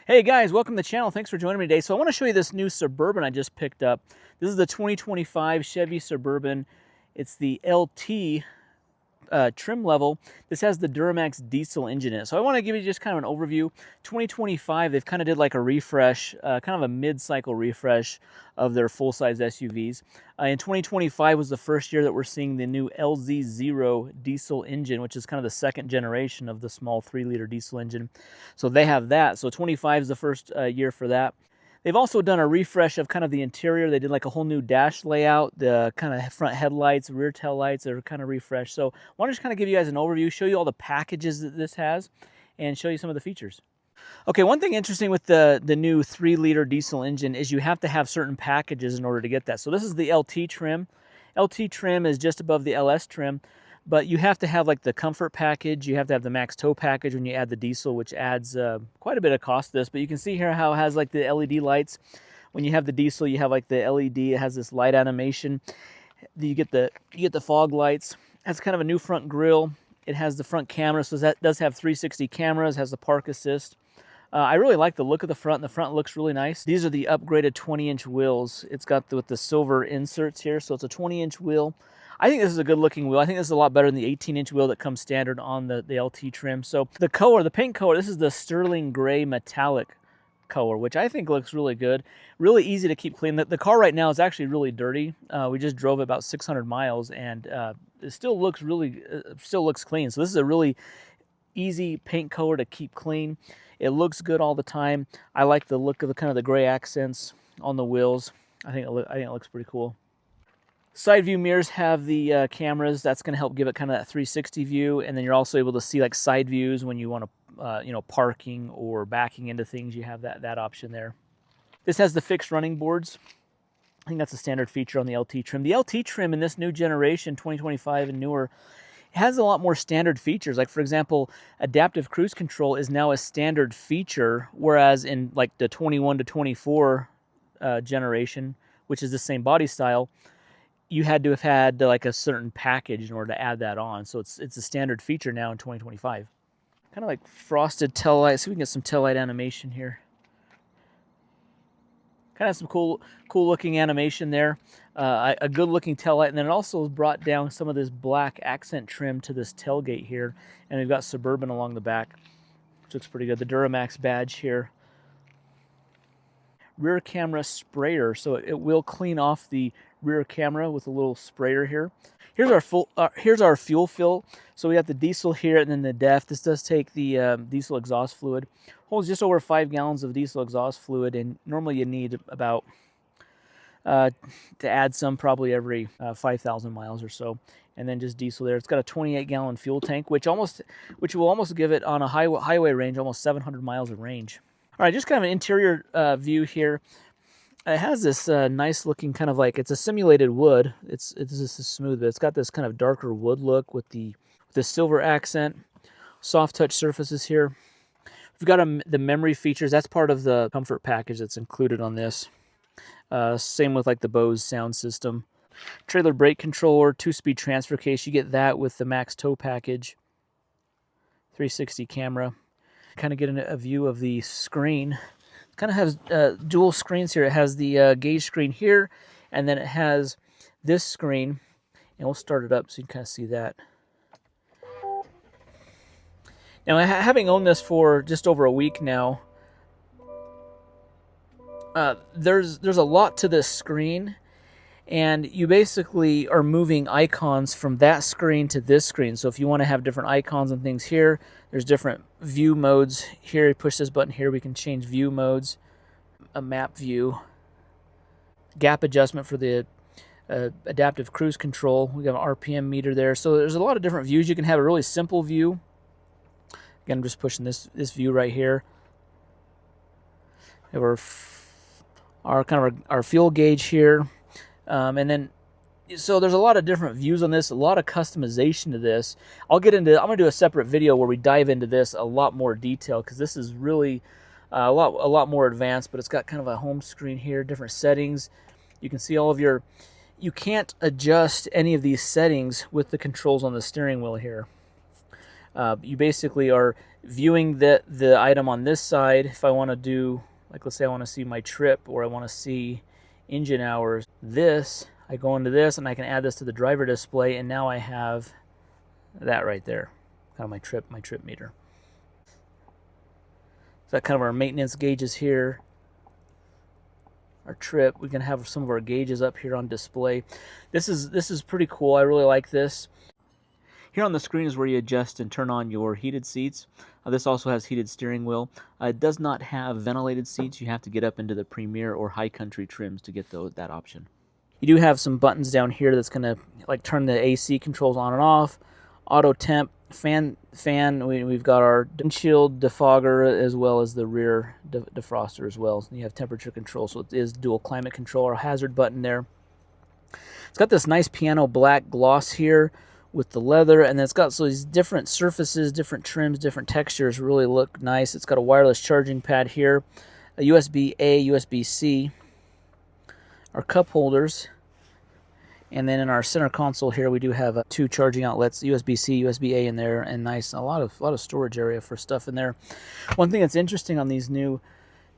Hey guys, welcome to the channel. Thanks for joining me today. So I want to show you this new Suburban I just picked up. This is the 2025 Chevy Suburban. It's the LT trim level. This has the Duramax diesel engine in it. So I want to give you just kind of an overview. 2025, they've kind of did like a refresh, kind of a mid-cycle refresh of their full-size SUVs. In 2025 was the first year that we're seeing the new LZ0 diesel engine, which is kind of the second generation of the small 3-liter diesel engine. So they have that. So 25 is the first year for that. They've also done a refresh of kind of the interior. They did like a whole new dash layout. The kind of front headlights, rear tail lights are kind of refreshed. So I want to just kind of give you guys an overview, show you all the packages that this has, and show you some of the features. Okay, one thing interesting with the new 3-liter diesel engine is you have to have certain packages in order to get that. So this is the LT trim. LT trim is just above the LS trim. But you have to have like the comfort package, you have to have the max tow package when you add the diesel, which adds quite a bit of cost to this. But you can see here how it has like the LED lights. When you have the diesel, you have like the LED, it has this light animation. You get the fog lights. It has kind of a new front grille. It has the front camera, so that does have 360 cameras, has the park assist. I really like the look of the front. The front looks really nice. These are the upgraded 20-inch wheels. It's got with the silver inserts here, so it's a 20-inch wheel. I think this is a good looking wheel. I think this is a lot better than the 18-inch wheel that comes standard on the LT trim. So the color, the paint color, this is the sterling gray metallic color, which I think looks really good. Really easy to keep clean. The car right now is actually really dirty. We just drove about 600 miles and it still looks clean. So this is a really easy paint color to keep clean. It looks good all the time. I like the look of the kind of the gray accents on the wheels. I think it looks pretty cool. Side view mirrors have the cameras. That's going to help give it kind of that 360 view, and then you're also able to see like side views when you want to, parking or backing into things. You have that option there. This has the fixed running boards. I think that's a standard feature on the LT trim. The LT trim in this new generation, 2025 and newer, has a lot more standard features. Like for example, adaptive cruise control is now a standard feature, whereas in like the 21 to 24 generation, which is the same body style, you had to have had like a certain package in order to add that on. So it's a standard feature now in 2025. Kind of like frosted tail lights. See if we can get some tail light animation here. Kind of some cool looking animation there. A good looking tail light. And then it also brought down some of this black accent trim to this tailgate here. And we've got Suburban along the back, which looks pretty good. The Duramax badge here. Rear camera sprayer, so it will clean off the rear camera with a little sprayer here. Here's our fuel fill. So we got the diesel here and then the DEF. This does take the diesel exhaust fluid. Holds just over 5 gallons of diesel exhaust fluid, and normally you need about to add some probably every 5,000 miles or so. And then just diesel there. It's got a 28-gallon fuel tank, which will almost give it on a highway range almost 700 miles of range. All right, just kind of an interior view here. It has this nice looking kind of like, it's a simulated wood. It's just smooth, but it's got this kind of darker wood look with the silver accent. Soft touch surfaces here. We've got the memory features. That's part of the comfort package that's included on this. Same with like the Bose sound system. Trailer brake controller, 2-speed transfer case. You get that with the max tow package. 360 camera. Kind of get a view of the screen. It kind of has dual screens here. It has the gauge screen here, and then it has this screen. And we'll start it up so you can kind of see that. Now, having owned this for just over a week now, there's a lot to this screen. And you basically are moving icons from that screen to this screen. So if you want to have different icons and things here, there's different view modes here. You push this button here, we can change view modes. A map view. Gap adjustment for the adaptive cruise control. We got an RPM meter there. So there's a lot of different views. You can have a really simple view. Again, I'm just pushing this view right here. We have our fuel gauge here. And then, so there's a lot of different views on this, a lot of customization to this. I'm going to do a separate video where we dive into this a lot more detail, because this is really a lot more advanced, but it's got kind of a home screen here, different settings. You can see all of you can't adjust any of these settings with the controls on the steering wheel here. You basically are viewing the item on this side. If I want to do, like, let's say I want to see my trip, or I want to see engine hours, I go into this and I can add this to the driver display, and now I have that right there, kind of my trip meter. So that kind of our maintenance gauges here. Our trip, we can have some of our gauges up here on display. This is pretty cool. I really like this. Here on the screen is where you adjust and turn on your heated seats. This also has heated steering wheel. It does not have ventilated seats. You have to get up into the Premier or High Country trims to get that option. You do have some buttons down here that's going to like turn the AC controls on and off. Auto temp, fan. We've got our windshield defogger as well as the rear defroster as well. You have temperature control, so it is dual climate control. Our hazard button there. It's got this nice piano black gloss here with the leather, and then it's got so these different surfaces, different trims, different textures really look nice. It's got a wireless charging pad here, a USB-A, USB-C, our cup holders, and then in our center console here we do have 2 charging outlets, USB-C, USB-A in there, and nice, a lot of storage area for stuff in there. One thing that's interesting on these new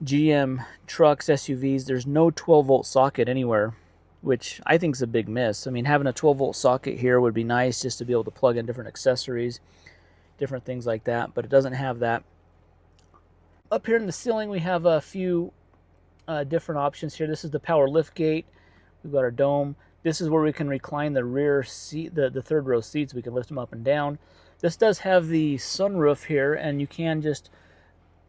GM trucks, SUVs, there's no 12-volt socket anywhere, which I think is a big miss. I mean, having a 12-volt socket here would be nice just to be able to plug in different accessories, different things like that, but it doesn't have that. Up here in the ceiling, we have a few different options here. This is the power lift gate. We've got our dome. This is where we can recline the rear seat, the third row seats. We can lift them up and down. This does have the sunroof here, and you can just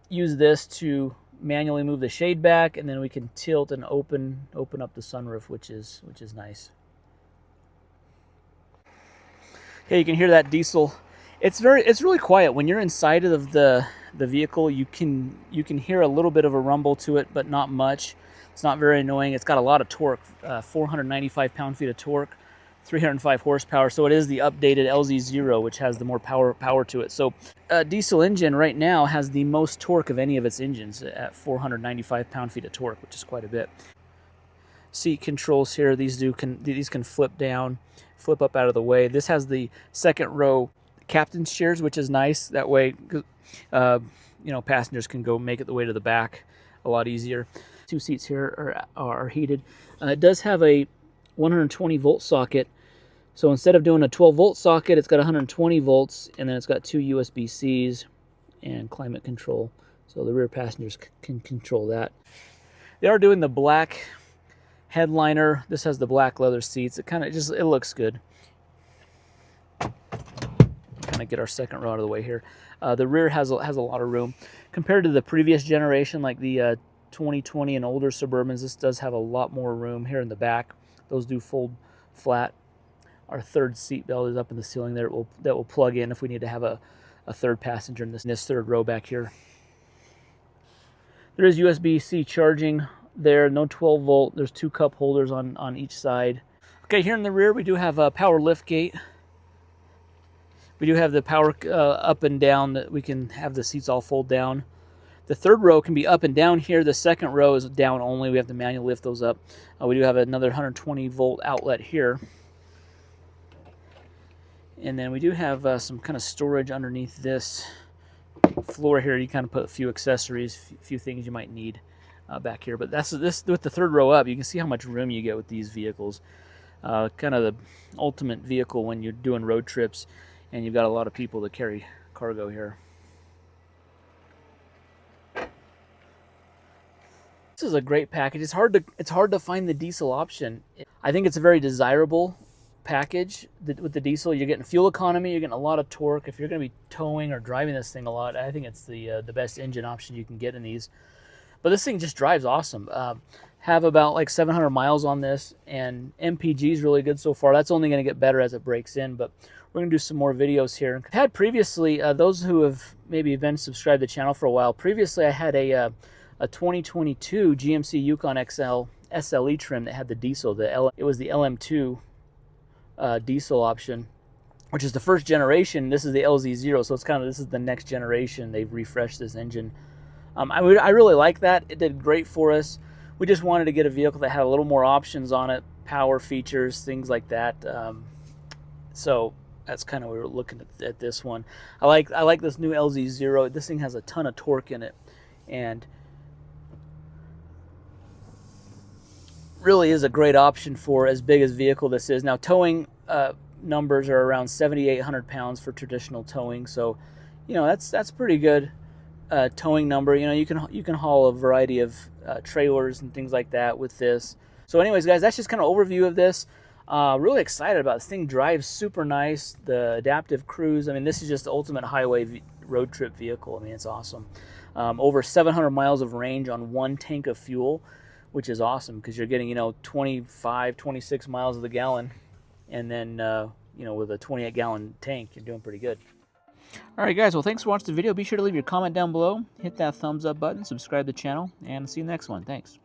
use this to manually move the shade back, and then we can tilt and open up the sunroof, which is nice. Okay, you can hear that diesel. It's really quiet when you're inside of the vehicle. You can hear a little bit of a rumble to it, but not much. It's not very annoying. It's got a lot of torque, 495 pound-feet of torque, 305 horsepower. So it is the updated LZ0, which has the more power to it. So a diesel engine right now has the most torque of any of its engines at 495 pound-feet of torque, which is quite a bit. Seat controls here. These can flip down, flip up out of the way. This has the second row captain's chairs, which is nice. That way, passengers can go make it the way to the back a lot easier. 2 seats here are heated. It does have a 120 volt socket. So instead of doing a 12 volt socket, it's got 120 volts, and then it's got 2 USB-Cs and climate control. So the rear passengers can control that. They are doing the black headliner. This has the black leather seats. It looks good. Kind of get our second row out of the way here. The rear has a lot of room compared to the previous generation, like the 2020 and older Suburbans. This does have a lot more room here in the back. Those do fold flat. Our third seat belt is up in the ceiling there. That will plug in if we need to have a third passenger in this third row back here. There is USB-C charging there. No 12 volt. There's 2 cup holders on each side. Okay, here in the rear we do have a power lift gate. We do have the power up and down, that we can have the seats all fold down. The third row can be up and down here. The second row is down only. We have to manually lift those up. We do have another 120 volt outlet here. And then we do have some kind of storage underneath this floor here. You kind of put a few accessories, a few things you might need back here. But this with the third row up, you can see how much room you get with these vehicles. Kind of the ultimate vehicle when you're doing road trips and you've got a lot of people to carry cargo here. This is a great package. It's hard to find the diesel option. I think it's a very desirable package with the diesel. You're getting fuel economy, you're getting a lot of torque. If you're going to be towing or driving this thing a lot, I think it's the best engine option you can get in these. But this thing just drives awesome. Have about like 700 miles on this, and MPG is really good so far. That's only going to get better as it breaks in, but we're going to do some more videos here. I've had previously, those who have maybe been subscribed to the channel for a while, previously I had a 2022 GMC Yukon XL SLE trim that had the diesel. It was the LM2 diesel option, which is the first generation. This is the LZ0, so this is the next generation. They've refreshed this engine. I really like that. It did great for us. We just wanted to get a vehicle that had a little more options on it, power features, things like that. So that's kind of what we're looking at this one. I like this new LZ0. This thing has a ton of torque in it, and really is a great option for as big as vehicle this is. Now towing numbers are around 7,800 pounds for traditional towing, so you know that's pretty good towing number. You know, you can haul a variety of trailers and things like that with this. So anyways, guys, that's just kind of overview of this. Really excited about this thing. Drives super nice. The adaptive cruise. I mean, this is just the ultimate highway road trip vehicle. I mean, it's awesome. Over 700 miles of range on one tank of fuel, which is awesome because you're getting, you know, 25, 26 miles of the gallon, and then you know, with a 28-gallon tank, you're doing pretty good. All right, guys. Well, thanks for watching the video. Be sure to leave your comment down below, hit that thumbs up button, subscribe to the channel, and see you next one. Thanks.